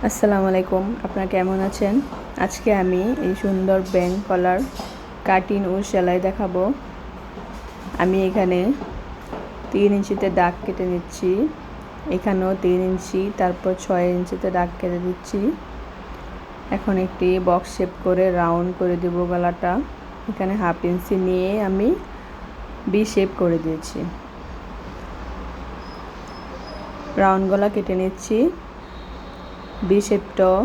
আসসালামু আলাইকুম, আপনারা কেমন আছেন? আজকে আমি এই সুন্দর ব্যাং কলার কাটিং ও সেলাই দেখাবো। আমি এখানে 3 ইঞ্চিতে দাগ কেটে নিচ্ছি, এখানেও 3 ইঞ্চি, তারপর 6 ইঞ্চিতে দাগ কেটে দিচ্ছি। এখন একটি বক্স শেপ করে রাউন্ড করে দেব গলাটা। এখানে 1/2 ইঞ্চি নিয়ে আমি ভি শেপ করে দিয়েছি। রাউন্ড গলা কেটে নিচ্ছি, ভি শেপটাও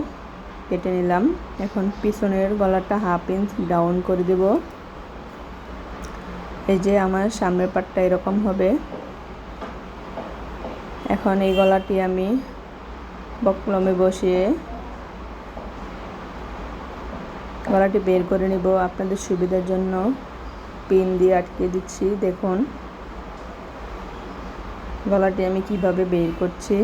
কেটে নিলাম। এখন পিছনের গলাটা 1/2 ইঞ্চ ডাউন করে দেব। এই যে আমার সামনের পাটটা এরকম হবে। এখন এই গলাটি আমি বক্রমে বসিয়ে গলাটি বের করে নিব। আপনাদের সুবিধার জন্য পিন দিয়ে আটকে দিচ্ছি। দেখুন গলাটি আমি কিভাবে বের করছি।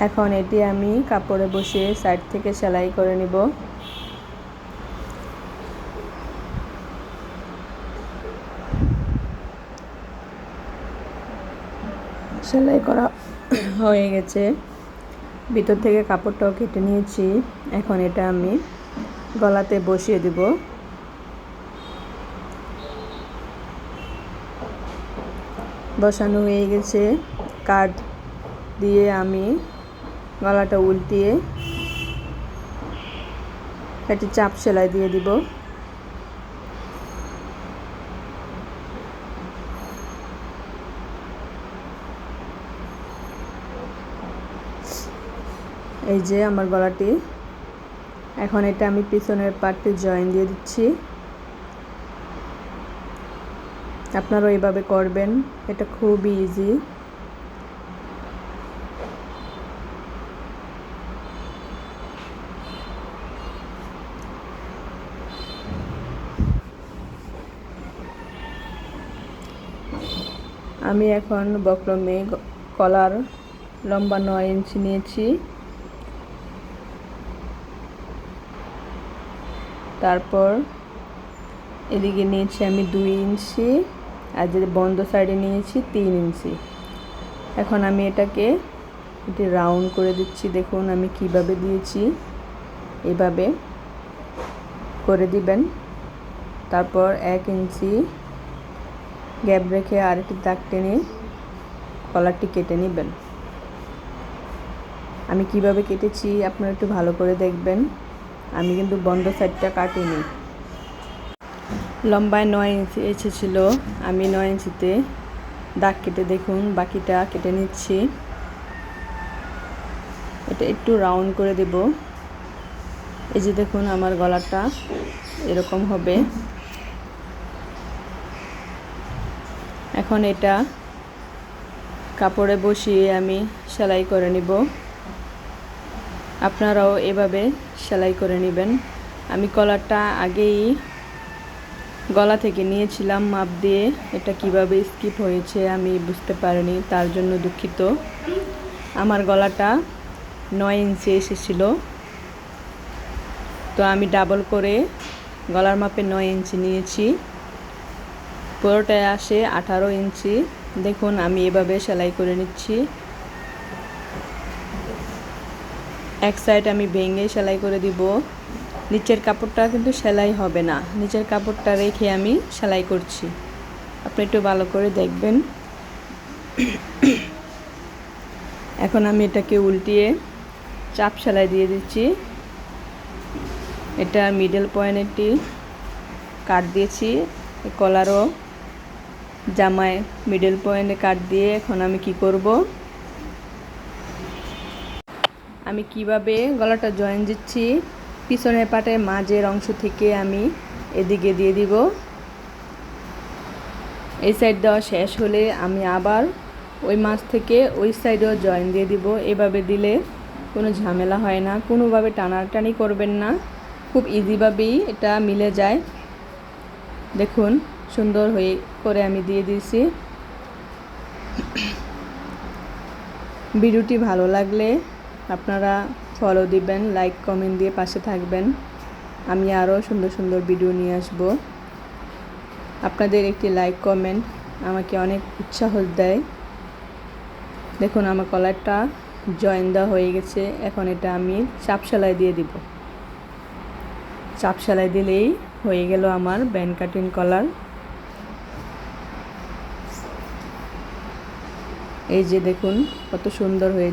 এখন এটি আমি কাপড়ে বসিয়ে সাইড থেকে সেলাই করে নিব। সেলাই করা হয়ে গেছে, ভিতর থেকে কাপড়টাও কেটে নিয়েছি। এখন এটা আমি গলাতে বসিয়ে দেব। বসানো হয়ে গেছে। কাট দিয়ে আমি গলাটা উল্টিয়ে একটি চাপ সেলাই দিয়ে দিব। এই যে আমার গলাটি। এখন এটা আমি পিছনের পার্টে জয়েন দিয়ে দিচ্ছি। আপনারাও এইভাবে করবেন, এটা খুবই ইজি। আমি এখন বক্রমে কলার লম্বা 9 ইঞ্চি নিয়েছি। তারপর এদিকে নিয়েছি আমি 2 ইঞ্চি, আর যে বন্ধ সাইডে নিয়েছি 3 ইঞ্চি। এখন আমি এটাকে রাউন্ড করে দিচ্ছি। দেখুন আমি কিভাবে দিয়েছি, এভাবে করে দিবেন। তারপর 1 ইঞ্চি গ্যাপ রেখে আরেকটি দাগ টেনে কলারটি কেটে নেবেন। আমি কিভাবে কেটেছি আপনারা একটু ভালো করে দেখবেন। আমি কিন্তু বন্ধ সাইডটা কাটিনি। লম্বায় 9 ইঞ্চি এসেছিল, আমি 9 ইঞ্চিতে দাগ কেটে দেখুন বাকিটা কেটে নিচ্ছি। এটা একটু রাউন্ড করে দেব। এই যে দেখুন আমার গলাটা এরকম হবে। এখন এটা কাপড়ে বসিয়ে আমি সেলাই করে নিব। আপনারাও এভাবে সেলাই করে নেবেন। আমি কলারটা আগেই গলা থেকে নিয়েছিলাম মাপ দিয়ে। এটা কিভাবে স্কিপ হয়েছে আমি বুঝতে পারিনি, তার জন্য দুঃখিত। আমার গলাটা 9 ইঞ্চি এসেছিল, তো আমি ডাবল করে গলার মাপে 9 ইঞ্চি নিয়েছি। পুরোটায় আসে 18 ইঞ্চি। দেখুন আমি এভাবে সেলাই করে নিচ্ছি। এক সাইড আমি ভেঙে সেলাই করে দিব। নিচের কাপড়টা কিন্তু সেলাই হবে না, নিচের কাপড়টা রেখে আমি সেলাই করছি। আপনি একটু ভালো করে দেখবেন। এখন আমি এটাকে উল্টিয়ে চাপ সেলাই দিয়ে দিচ্ছি। এটা মিডল পয়েন্টটি কাট দিয়েছি, কলারও জামায় মিডল পয়েন্টে কাট দিয়ে এখন আমি কি করব, আমি কিভাবে গলাটা জয়েন দিচ্ছি। পিছনের পাটের মাঝের অংশ থেকে আমি এদিকে দিয়ে দিব। এই সাইড দেওয়া শেষ হলে আমি আবার ওই মাছ থেকে ওই সাইডেও জয়েন দিয়ে দিব। এভাবে দিলে কোনো ঝামেলা হয় না, কোনোভাবে টানাটানি করবেন না, খুব ইজিভাবেই এটা মিলে যায়। দেখুন সুন্দর হয়ে করে আমি দিয়ে দিয়েছি। ভিডিওটি ভালো লাগলে আপনারা ফলো দিবেন, লাইক কমেন্ট দিয়ে পাশে থাকবেন। আমি আরও সুন্দর সুন্দর ভিডিও নিয়ে আসব। আপনাদের একটি লাইক কমেন্ট আমাকে অনেক উৎসাহ দেয়। দেখুন আমার কলারটা জয়েন দেওয়া হয়ে গেছে। এখন এটা আমি চাপ সেলাই দিয়ে দিব। চাপ সেলাই দিলেই হয়ে গেল আমার ব্যান্ড কাটিং কলার। এই যে দেখুন কত সুন্দর হয়েছে।